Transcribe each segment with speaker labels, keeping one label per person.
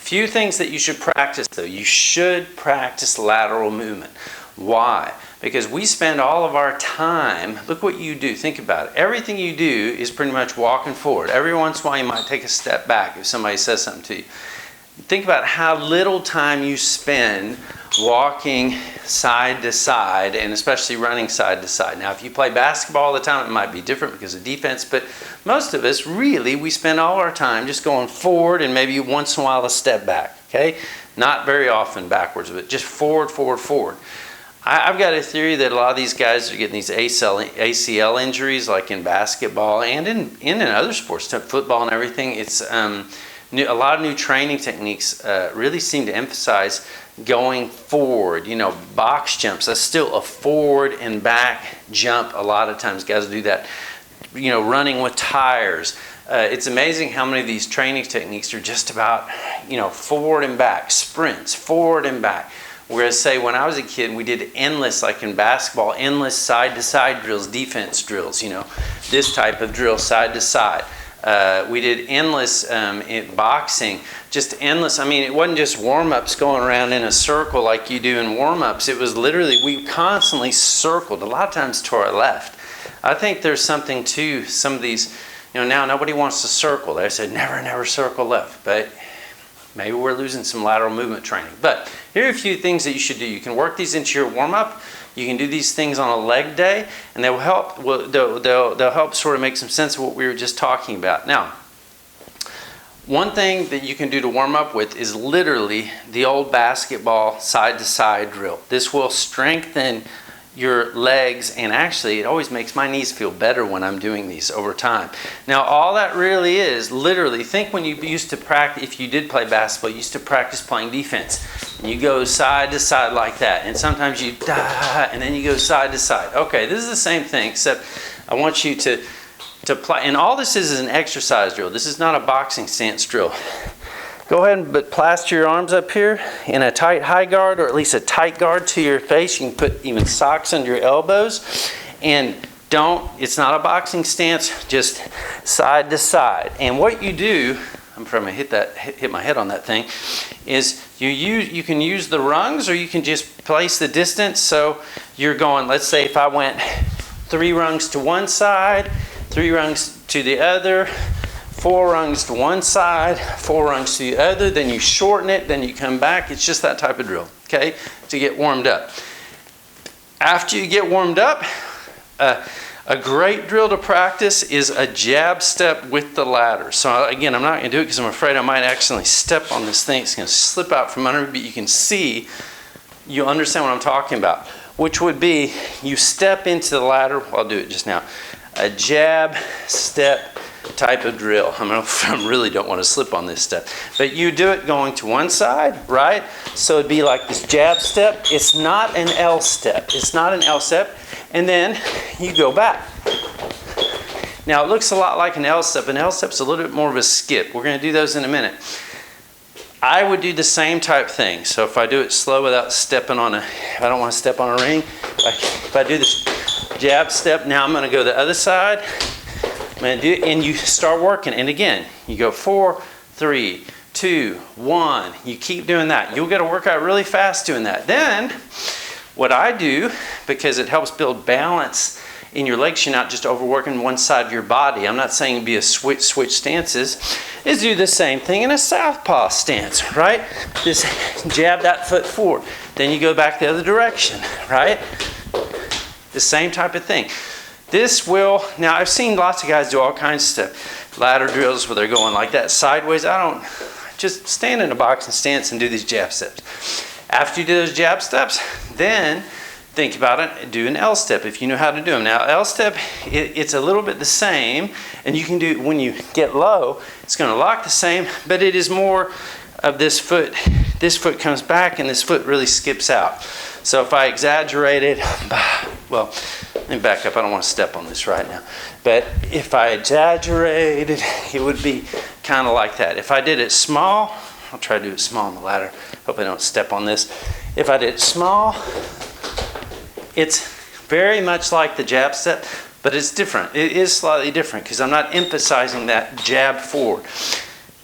Speaker 1: Few things that you should practice though. You should practice lateral movement. Why? Because we spend all of our time, look what you do, think about it. Everything you do is pretty much walking forward. Every once in a while you might take a step back if somebody says something to you. Think about how little time you spend walking side to side, and especially running side to side. Now if you play basketball all the time, it might be different because of defense, but most of us really, we spend all our time just going forward and maybe once in a while a step back, okay? Not very often backwards, but just forward, forward, forward. I've got a theory that a lot of these guys are getting these ACL injuries, like in basketball and in other sports, football and everything. It's a lot of new training techniques really seem to emphasize going forward. You know, box jumps, that's still a forward and back jump. A lot of times guys do that. You know, running with tires. It's amazing how many of these training techniques are just about, you know, forward and back, sprints, forward and back. Whereas, say, when I was a kid, we did endless, like in basketball, endless side-to-side drills, defense drills, you know, this type of drill, side-to-side. We did endless in boxing, just endless. I mean, it wasn't just warm-ups going around in a circle like you do in warm-ups. It was literally, we constantly circled, a lot of times to our left. I think there's something to some of these, you know, now nobody wants to circle. They said, never circle left, but maybe we're losing some lateral movement training. But here are a few things that you should do. You can work these into your warm-up. You can do these things on a leg day, and they will help. They'll help sort of make some sense of what we were just talking about. Now, one thing that you can do to warm up with is literally the old basketball side-to-side drill. This will strengthen your legs, and actually it always makes my knees feel better when I'm doing these over time. Now all that really is, literally, think when you used to practice, if you did play basketball, you used to practice playing defense. And you go side to side like that, and sometimes you and then you go side to side. Okay, this is the same thing, except I want you to play, and all this is an exercise drill. This is not a boxing stance drill. Go ahead and plaster your arms up here in a tight high guard, or at least a tight guard to your face. You can put even socks under your elbows. And it's not a boxing stance, just side to side. And what you do, I'm probably gonna hit my head on that thing, is you can use the rungs, or you can just place the distance. So you're going, let's say if I went 3 rungs to one side, 3 rungs to the other, 4 rungs to one side, 4 rungs to the other, then you shorten it, then you come back. It's just that type of drill, okay, to get warmed up. After you get warmed up, a great drill to practice is a jab step with the ladder. So again, I'm not going to do it because I'm afraid I might accidentally step on this thing. It's going to slip out from under me, but you can see, you'll understand what I'm talking about, which would be you step into the ladder. I'll do it just now. A jab step type of drill. I really don't want to slip on this stuff. But you do it going to one side, right? So it'd be like this jab step. It's not an L step. It's not an L step. And then you go back. Now it looks a lot like an L step. An L step's a little bit more of a skip. We're going to do those in a minute. I would do the same type thing. So if I do it slow without stepping on if I don't want to step on a ring, if I do this jab step, now I'm going to go the other side. I'm going to do it, and you start working. And again, you go 4, 3, 2, 1. You keep doing that. You'll get a workout really fast doing that. Then, what I do, because it helps build balance in your legs, you're not just overworking one side of your body. I'm not saying be a switch stances, is do the same thing in a southpaw stance, right? Just jab that foot forward. Then you go back the other direction, right? The same type of thing. This will, now I've seen lots of guys do all kinds of stuff. Ladder drills where they're going like that sideways. Just stand in a boxing stance and do these jab steps. After you do those jab steps, then think about it, do an L step if you know how to do them. Now L step, it's a little bit the same, and you can do, when you get low, it's going to lock the same, but it is more of this foot. This foot comes back and this foot really skips out. So if I exaggerate it, well, let me back up. I don't want to step on this right now. But if I exaggerated, it would be kind of like that. If I did it small, I'll try to do it small on the ladder. Hope I don't step on this. If I did it small, it's very much like the jab step, but it's different. It is slightly different because I'm not emphasizing that jab forward.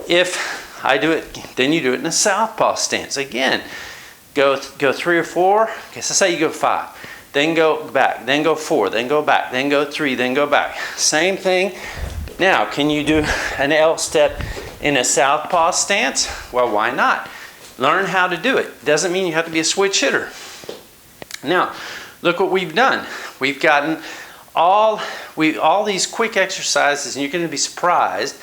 Speaker 1: If I do it, then you do it in a southpaw stance. Again, go 3 or 4. Okay, so say you go 5. Then go back, then go 4, then go back, then go 3, then go back. Same thing. Now, can you do an L step in a southpaw stance? Well, why not? Learn how to do it. Doesn't mean you have to be a switch hitter. Now, look what we've done. We've gotten all these quick exercises, and you're going to be surprised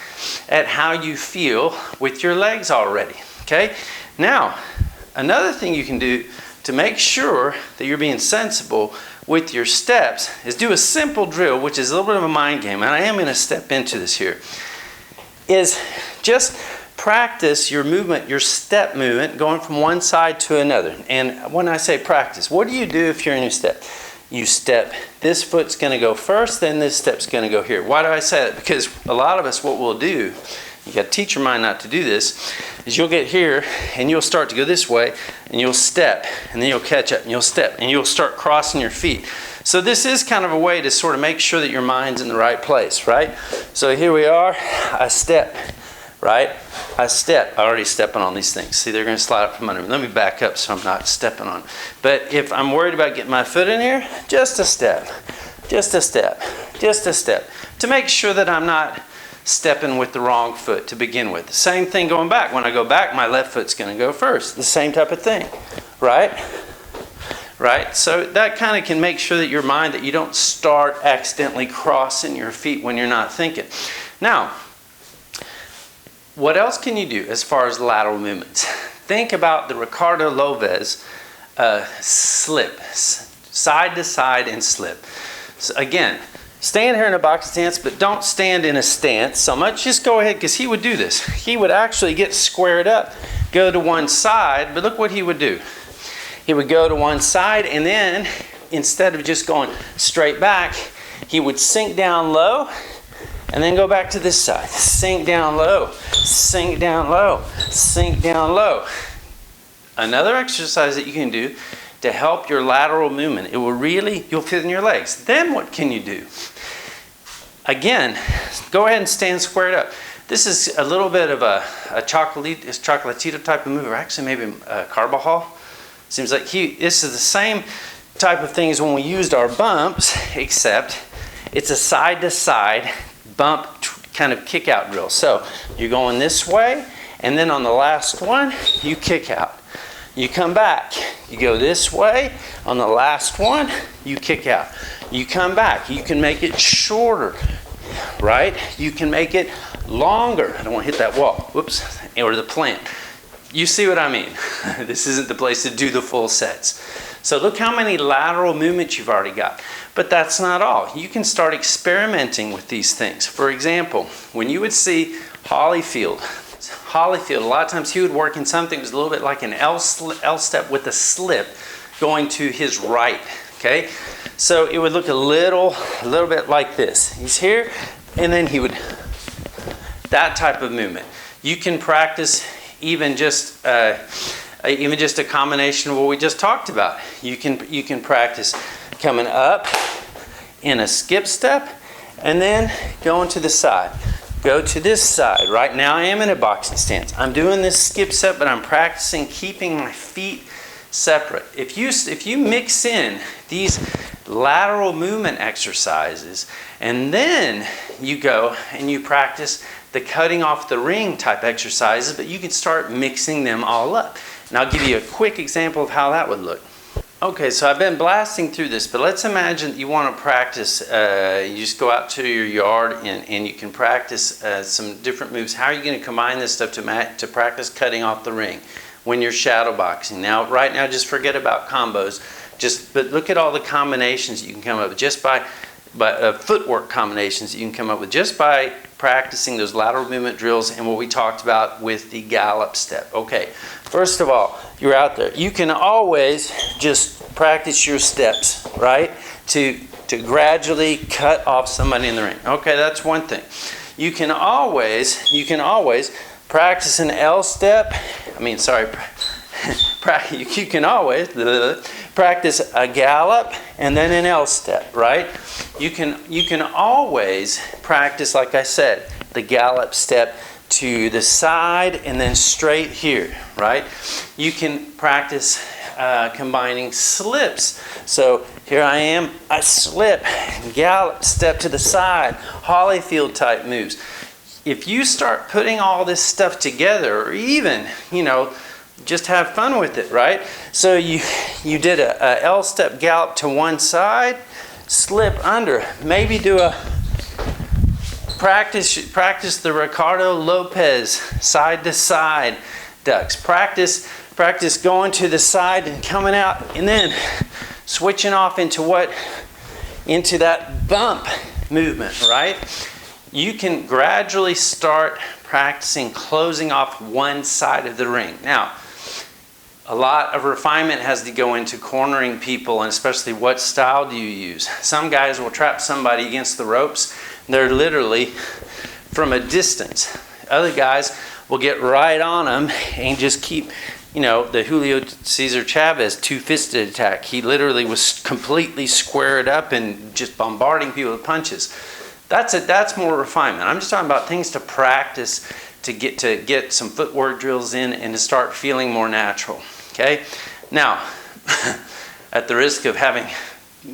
Speaker 1: at how you feel with your legs already. Okay? Now, another thing you can do to make sure that you're being sensible with your steps is do a simple drill, which is a little bit of a mind game, and I am going to step into this here, is just practice your movement, your step movement, going from one side to another. And when I say practice, what do you do if you're in your step? You step, this foot's going to go first, then this step's going to go here. Why do I say that? Because a lot of us, what we'll do, you got to teach your mind not to do this, is you'll get here and you'll start to go this way and you'll step and then you'll catch up and you'll step and you'll start crossing your feet. So this is kind of a way to sort of make sure that your mind's in the right place, right? So here we are, I step, right? I step. I'm already stepping on these things. See, they're going to slide up from under me. Let me back up so I'm not stepping on. But if I'm worried about getting my foot in here, just a step, just a step, just a step, to make sure that I'm not stepping with the wrong foot to begin with. The same thing going back. When I go back, my left foot's going to go first. The same type of thing, right? Right? So that kind of can make sure that your mind, that you don't start accidentally crossing your feet when you're not thinking. Now, what else can you do as far as lateral movements? Think about the Ricardo Lopez slip, side to side and slip. So again, stand here in a box stance, but don't stand in a stance so much. Just go ahead, because he would do this. He would actually get squared up, go to one side, but look what he would do. He would go to one side, and then instead of just going straight back, he would sink down low, and then go back to this side. Sink down low, sink down low, sink down low. Another exercise that you can do to help your lateral movement, you'll fit in your legs. Then what can you do? Again, go ahead and stand squared up. This is a little bit of a chocolatito type of move, or actually maybe a Carbajal. Seems like this is the same type of thing as when we used our bumps, except it's a side-to-side bump kind of kick out drill. So you're going this way, and then on the last one, you kick out. You come back, you go this way, on the last one, you kick out. You come back, you can make it shorter, right? You can make it longer. I don't want to hit that wall, whoops, or the plant. You see what I mean? This isn't the place to do the full sets. So look how many lateral movements you've already got. But that's not all. You can start experimenting with these things. For example, when you would see Holyfield, a lot of times he would work in something that was a little bit like an L step with a slip going to his right, okay? So it would look a little bit like this. He's here, and then he would, that type of movement. You can practice even just a combination of what we just talked about. You can practice coming up in a skip step and then going to the side. Go to this side. Right now I am in a boxing stance. I'm doing this skip step, but I'm practicing keeping my feet separate. If you mix in these lateral movement exercises, and then you go and you practice the cutting off the ring type exercises, but you can start mixing them all up. And I'll give you a quick example of how that would look. Okay, so I've been blasting through this, but let's imagine you want to practice, you just go out to your yard and you can practice some different moves. How are you going to combine this stuff to practice cutting off the ring when you're shadow boxing? Now, right now, just forget about combos. But look at all the combinations you can come up with just by footwork combinations you can come up with just by practicing those lateral movement drills and what we talked about with the gallop step. Okay, first of all, you're out there. You can always just practice your steps, right? To gradually cut off somebody in the ring. Okay, that's one thing. You can always practice an L step. You can always practice a gallop and then an L step, right? You can always practice, like I said, the gallop step to the side and then straight here, right? You can practice combining slips. So here I am, I slip, gallop, step to the side, Holyfield type moves. If you start putting all this stuff together, or even, you know, just have fun with it, right? So you did a L step gallop to one side, slip under, maybe do a practice the Ricardo Lopez side to side ducks. Practice going to the side and coming out, and then switching off into that bump movement, right? You can gradually start practicing closing off one side of the ring. Now, a lot of refinement has to go into cornering people, and especially what style do you use. Some guys will trap somebody against the ropes. They're literally from a distance. Other guys will get right on them and just keep, you know, the Julio Cesar Chavez two-fisted attack. He literally was completely squared up and just bombarding people with punches. That's more refinement. I'm just talking about things to practice to get some footwork drills in and to start feeling more natural. Okay? Now, at the risk of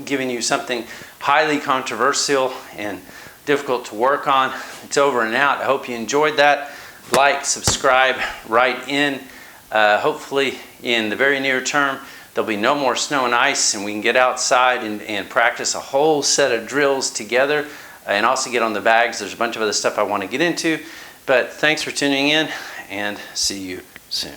Speaker 1: giving you something highly controversial and difficult to work on, it's over and out. I hope you enjoyed that. Like, subscribe, write in. Hopefully in the very near term there'll be no more snow and ice, and we can get outside and practice a whole set of drills together, and also get on the bags. There's a bunch of other stuff I want to get into, but thanks for tuning in, and see you soon.